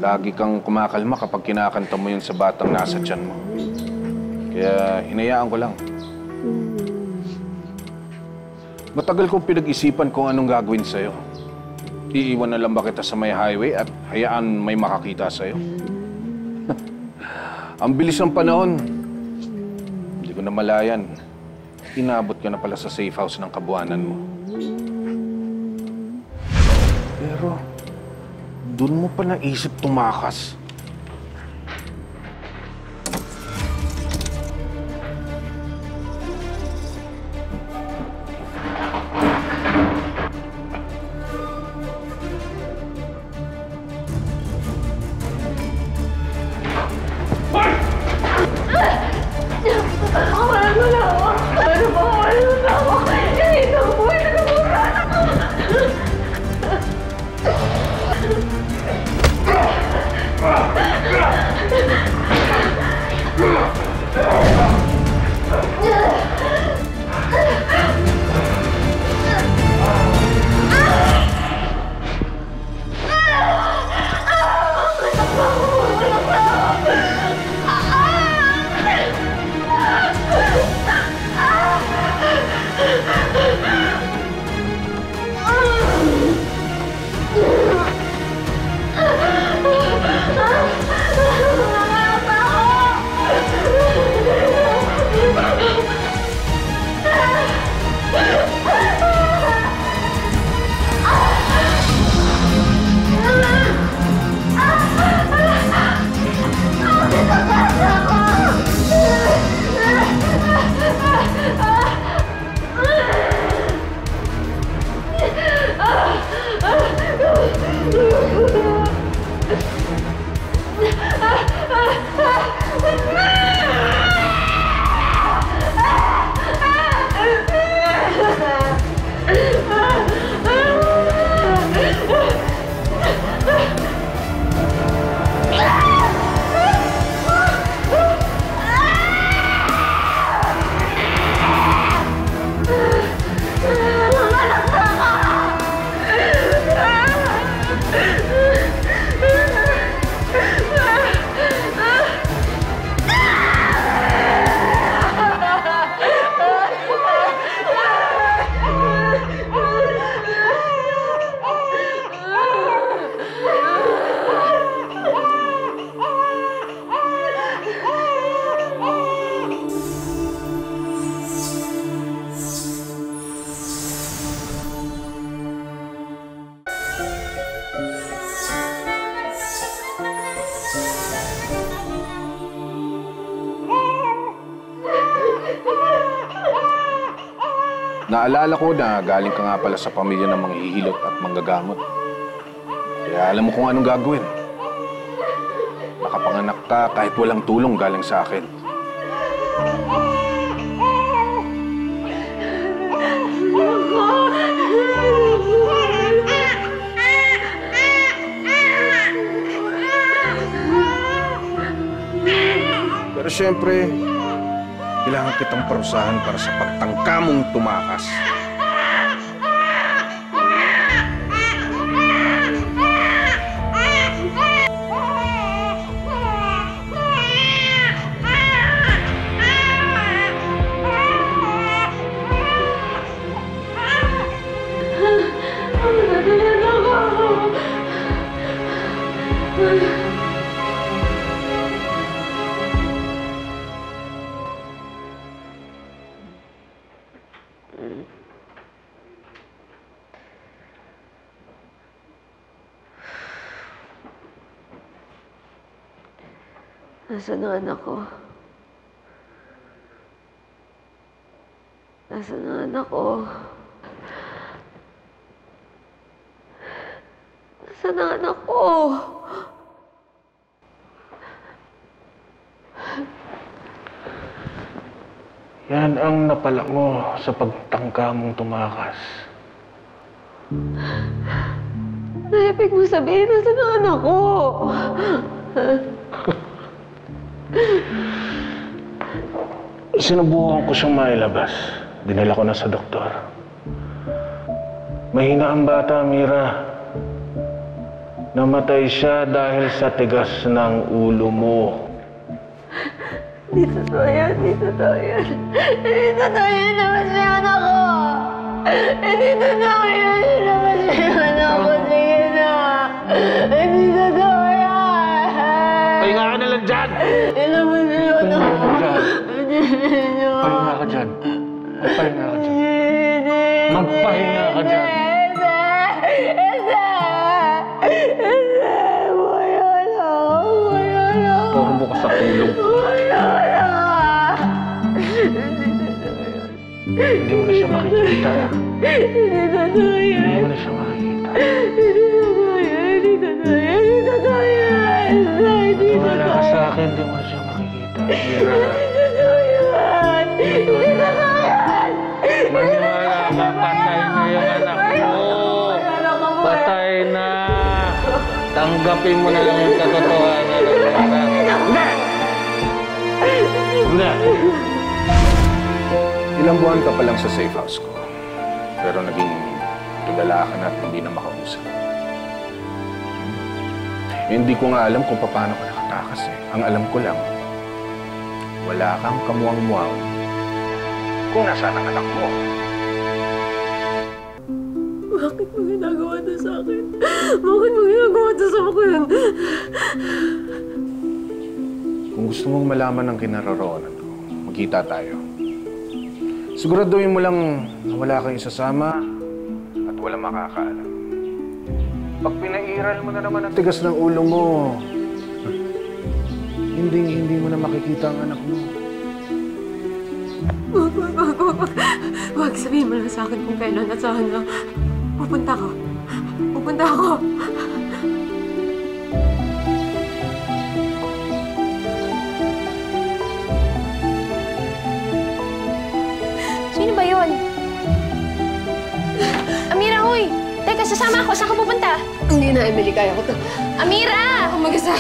Lagi kang kumakalma kapag kinakanta mo yun sa batang nasa tiyan mo. Kaya hinayaan ko lang. Matagal kong pinag-isipan kung anong gagawin sa'yo. Iiwan na lang ba kita sa may highway at hayaan may makakita sa'yo? Ang bilis ng panahon. Hindi ko na malayan. Inabot ka na pala sa safe house ng kabuhanan mo. Pero, doon mo pa naisip tumakas. Naalala ko na galing ka nga pala sa pamilya ng manghihilot at manggagamot. Kaya alam mo kung anong gagawin. Nakapanganak ka kahit walang tulong galing sa akin. Pero siyempre, kailangan kitang parusahan para sa pagtangka mong tumakas. Nasaan ang anak ko? Nasaan ang anak ko? Nasaan ang anak ko? Yan ang napala mo sa pagtangka mong tumakas. Ano ibig mo sabihin? Nasaan ang anak ko? Sinubukan ko siyang mailabas. Dinala ko na sa doktor. Mahina ang bata, Mira. Namatay siya dahil sa tigas ng ulo mo. Hindi totoo yan, hindi totoo yan. Hindi totoo yan, naman siya anak ko. Hindi totoo yan, naman siya anak ko. Sige na. Hindi totoo yan. Pahinga ka na lang dyan! Hindi naman siya anak ko. Pahinga ka dyan. Pahinga ka dyan. Magpahinga ka dyan. Huwag mo ka sa tulog. Hindi mo na siya makikita. Hindi mo na siya makikita. Wala ka sa akin, hindi mo na siya makikita. Maniwala ka, patay na yung anak mo. Patay na. Tanggapin mo na lang yung katotohanan ng anak. Hindi! Hindi! Ilang buwan ka pa lang sa safe house ko. Pero naging tulala ka na at hindi na makausap. Hindi ko nga alam kung paano ka nakatakas eh. Ang alam ko lang, wala kang kamuwang-muwang kung nasaan ang anak mo. Bakit mo ginagawa ito sa akin? Bakit mo ginagawa ito sa akin? Kung gusto mong malaman ang kinaroroonan ko, magkita tayo. Siguraduhin mo lang na wala kang isasama at wala makakaalam. Pag pinairal mo na naman ang tigas ng ulo mo, hindi mo na makikita ang anak mo. Wag, sabihin mo lang sa akin kung kailan at saan na. Pupunta ko. Pupunta ako. Sino ba yun? Amira, hoy! Teka, sasama ako. Saan ka pupunta? Hindi na, Emily. Kaya ko to. Amira! Ako mag-isa.